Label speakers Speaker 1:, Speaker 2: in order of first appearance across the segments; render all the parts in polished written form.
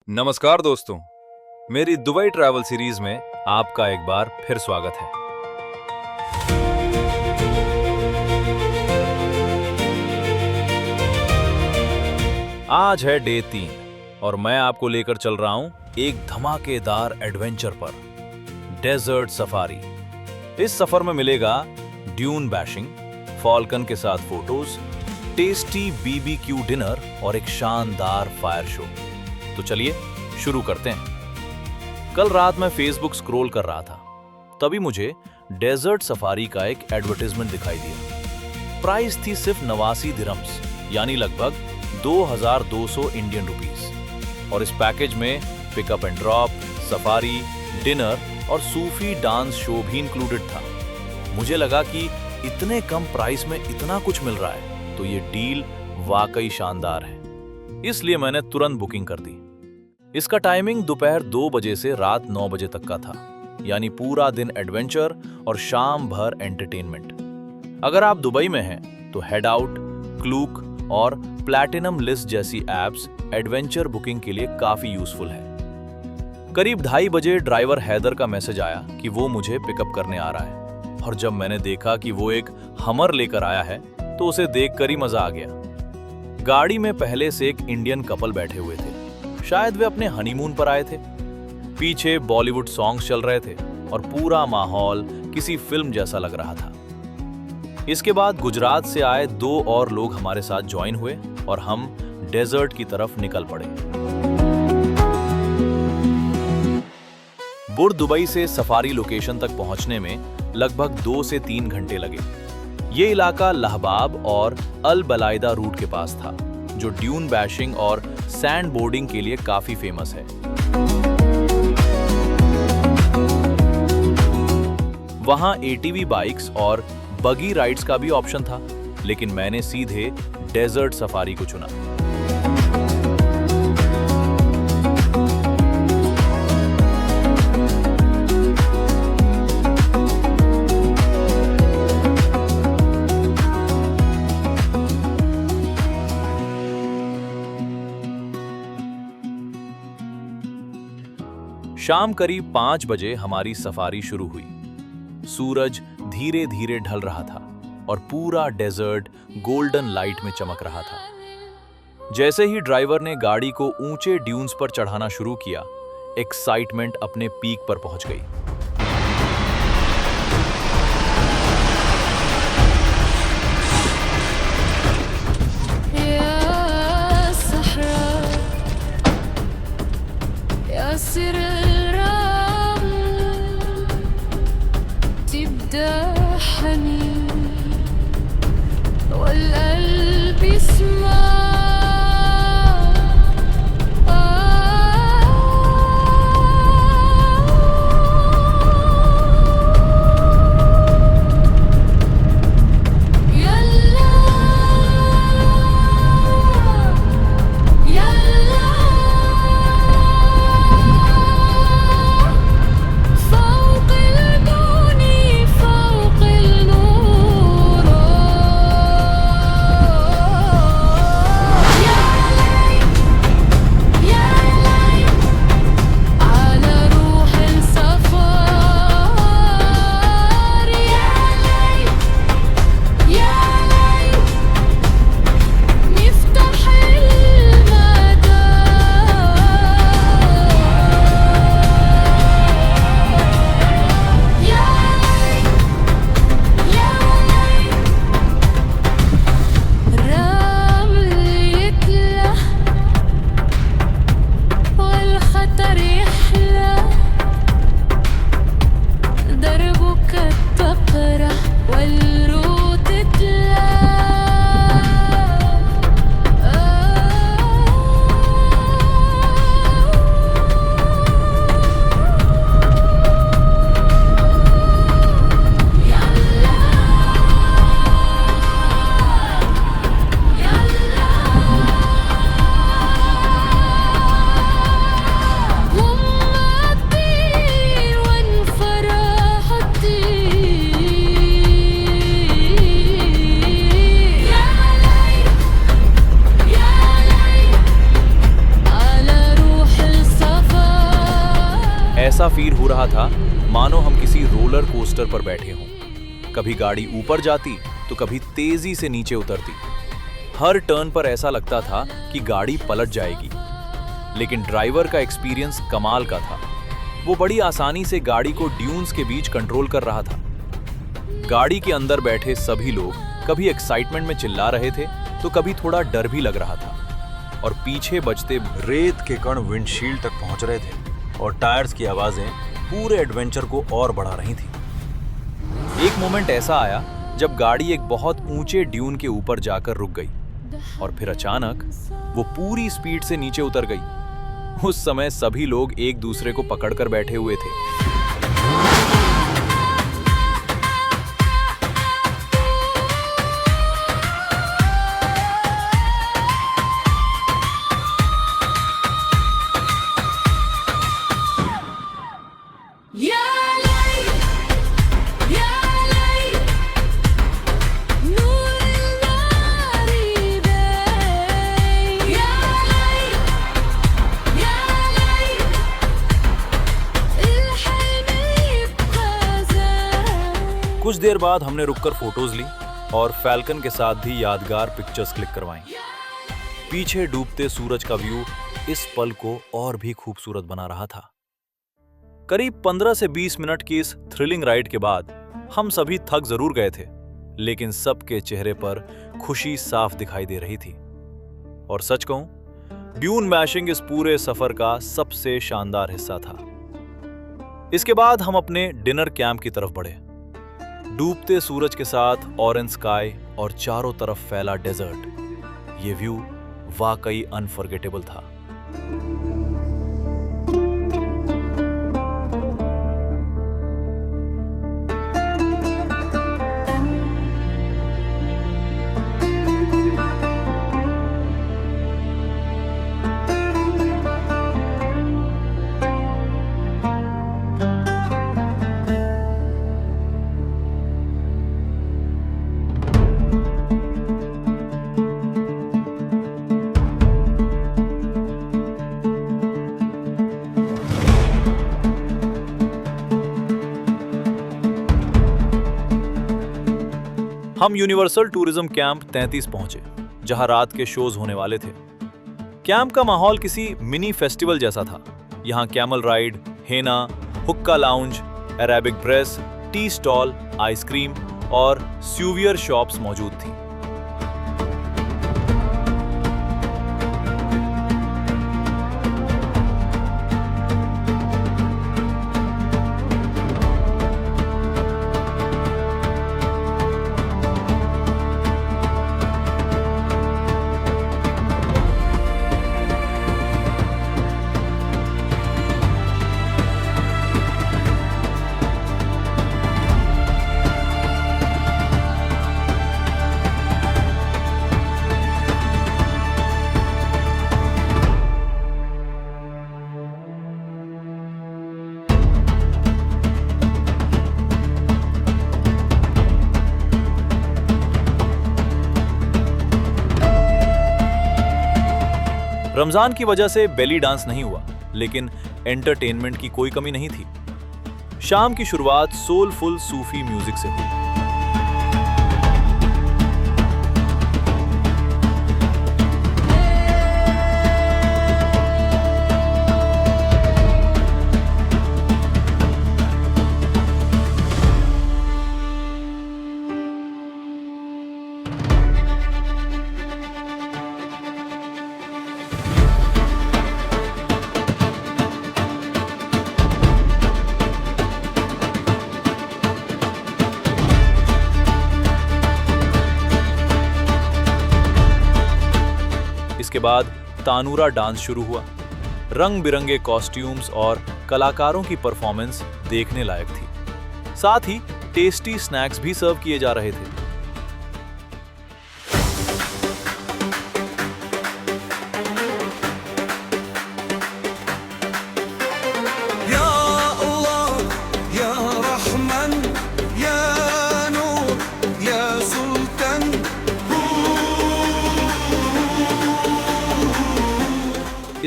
Speaker 1: नमस्कार दोस्तों, मेरी दुबई ट्रैवल सीरीज में आपका एक बार फिर स्वागत है। आज है डे 3 और मैं आपको लेकर चल रहा हूं एक धमाकेदार एडवेंचर पर, डेजर्ट सफारी। इस सफर में मिलेगा ड्यून बैशिंग, फॉल्कन के साथ फोटोज, टेस्टी बीबीक्यू डिनर और एक शानदार फायर शो। तो चलिए शुरू करते हैं। कल रात मैं फेसबुक स्क्रॉल कर रहा था, तभी मुझे डेजर्ट सफारी का एक एडवर्टाइजमेंट दिखाई दिया। प्राइस थी सिर्फ 89 दिरहम्स, यानी लगभग 2200 इंडियन रुपीस। और इस पैकेज में pickup and drop, safari, dinner और सूफी डांस शो भी इंक्लूडेड था। मुझे लगा कि इतने कम प्राइस में इतना कुछ मिल रहा है तो ये डील वाकई शानदार है, इसलिए मैंने तुरंत बुकिंग कर दी। इसका टाइमिंग दोपहर 2 बजे से रात 9 बजे तक का था, यानी पूरा दिन एडवेंचर और शाम भर एंटरटेनमेंट। अगर आप दुबई में हैं तो हेड आउट, क्लूक और प्लैटिनम लिस्ट जैसी एप्स एडवेंचर बुकिंग के लिए काफी यूजफुल है। करीब 2:30 बजे ड्राइवर हैदर का मैसेज आया कि वो मुझे पिकअप करने आ रहा है, और जब मैंने देखा कि वो एक हमर लेकर आया है तो उसे देखकर ही मजा आ गया। गाड़ी में पहले से एक इंडियन कपल बैठे हुए थे, शायद वे अपने हनीमून पर आए थे। पीछे बॉलीवुड सॉन्ग्स चल रहे थे और पूरा माहौल किसी फिल्म जैसा लग रहा था। इसके बाद गुजरात से आए 2 और लोग हमारे साथ ज्वाइन हुए और हम डेजर्ट की तरफ निकल पड़े। बुर्ज दुबई से सफारी लोकेशन तक पहुंचने में लगभग 2 से 3 घंटे लगे। ये इलाका लहबाब और अल बलाइदा रूट के पास था, जो ड्यून बैशिंग और सैंड बोर्डिंग के लिए काफी फेमस है। वहां एटीवी बाइक्स और बगी राइड्स का भी ऑप्शन था, लेकिन मैंने सीधे डेजर्ट सफारी को चुना। शाम करीब 5 बजे हमारी सफारी शुरू हुई। सूरज धीरे धीरे ढल रहा था और पूरा डेजर्ट गोल्डन लाइट में चमक रहा था। जैसे ही ड्राइवर ने गाड़ी को ऊंचे ड्यून्स पर चढ़ाना शुरू किया, एक्साइटमेंट अपने पीक पर पहुंच गई। ऐसा फील हो रहा था मानो हम किसी रोलर कोस्टर पर बैठे हों। कभी गाड़ी ऊपर जाती तो कभी तेजी से नीचे उतरती। हर टर्न पर ऐसा लगता था कि गाड़ी पलट जाएगी। लेकिन ड्राइवर का एक्सपीरियंस कमाल का था। वो बड़ी आसानी से गाड़ी को ड्यून्स के बीच कंट्रोल कर रहा था। गाड़ी के अंदर बैठे सभी लोग कभी एक्साइटमेंट में चिल्ला रहे थे तो कभी थोड़ा डर भी लग रहा था। और पीछे बजते रेत के कण विंडशील्ड तक पहुंच रहे थे और टायर्स की आवाजें पूरे एडवेंचर को और बढ़ा रही थी। एक मोमेंट ऐसा आया जब गाड़ी एक बहुत ऊंचे ड्यून के ऊपर जाकर रुक गई और फिर अचानक वो पूरी स्पीड से नीचे उतर गई। उस समय सभी लोग एक दूसरे को पकड़कर बैठे हुए थे। कुछ देर बाद हमने रुककर फोटोज ली और फैल्कन के साथ भी यादगार पिक्चर्स क्लिक करवाई। पीछे डूबते सूरज का व्यू इस पल को और भी खूबसूरत बना रहा था। करीब 15 से 20 मिनट की इस थ्रिलिंग राइड के बाद हम सभी थक जरूर गए थे, लेकिन सबके चेहरे पर खुशी साफ दिखाई दे रही थी। और सच कहूं, ड्यून मैशिंग इस पूरे सफर का सबसे शानदार हिस्सा था। इसके बाद हम अपने डिनर कैंप की तरफ बढ़े। डूबते सूरज के साथ ऑरेंज स्काई और चारों तरफ फैला डेजर्ट, ये व्यू वाकई अनफॉरगेटेबल था। हम यूनिवर्सल टूरिज्म कैंप 33 पहुंचे, जहां रात के शोज होने वाले थे। कैंप का माहौल किसी मिनी फेस्टिवल जैसा था। यहां कैमल राइड, हेना, हुक्का lounge, Arabic dress, tea stall, ice cream और स्यूवियर शॉप्स मौजूद थी। रमजान की वजह से बेली डांस नहीं हुआ, लेकिन एंटरटेनमेंट की कोई कमी नहीं थी। शाम की शुरुआत सोलफुल सूफी म्यूजिक से हुई। इसके बाद तानूरा डांस शुरू हुआ। रंग बिरंगे कॉस्ट्यूम्स और कलाकारों की परफॉर्मेंस देखने लायक थी। साथ ही टेस्टी स्नैक्स भी सर्व किए जा रहे थे।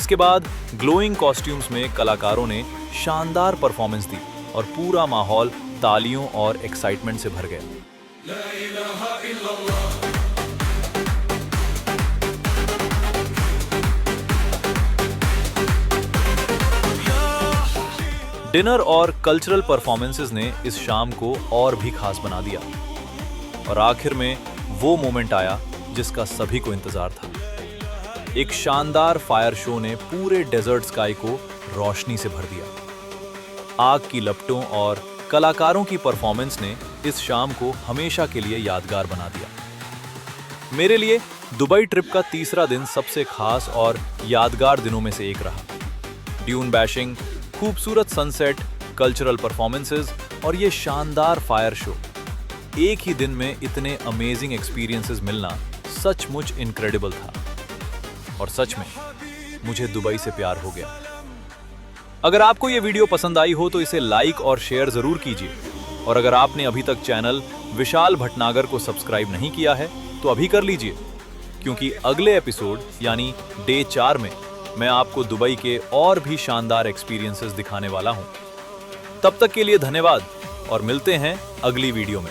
Speaker 1: इसके बाद ग्लोइंग कॉस्ट्यूम्स में कलाकारों ने शानदार परफॉर्मेंस दी और पूरा माहौल तालियों और एक्साइटमेंट से भर गया। डिनर और कल्चरल परफॉर्मेंसेस ने इस शाम को और भी खास बना दिया और आखिर में वो मोमेंट आया जिसका सभी को इंतजार था। एक शानदार फायर शो ने पूरे डेजर्ट स्काई को रोशनी से भर दिया। आग की लपटों और कलाकारों की परफॉर्मेंस ने इस शाम को हमेशा के लिए यादगार बना दिया। मेरे लिए दुबई ट्रिप का तीसरा दिन सबसे खास और यादगार दिनों में से एक रहा। ड्यून बैशिंग, खूबसूरत सनसेट, कल्चरल परफॉर्मेंसेस और ये शानदार फायर शो, एक ही दिन में इतने अमेजिंग एक्सपीरियंसेस मिलना सचमुच इनक्रेडिबल था। और सच में मुझे दुबई से प्यार हो गया। अगर आपको ये वीडियो पसंद आई हो तो इसे लाइक और शेयर जरूर कीजिए और अगर आपने अभी तक चैनल विशाल भटनागर को सब्सक्राइब नहीं किया है तो अभी कर लीजिए, क्योंकि अगले एपिसोड यानी डे 4 में मैं आपको दुबई के और भी शानदार एक्सपीरियंसेस दिखाने वाला हूं। तब तक के लिए धन्यवाद और मिलते हैं अगली वीडियो में।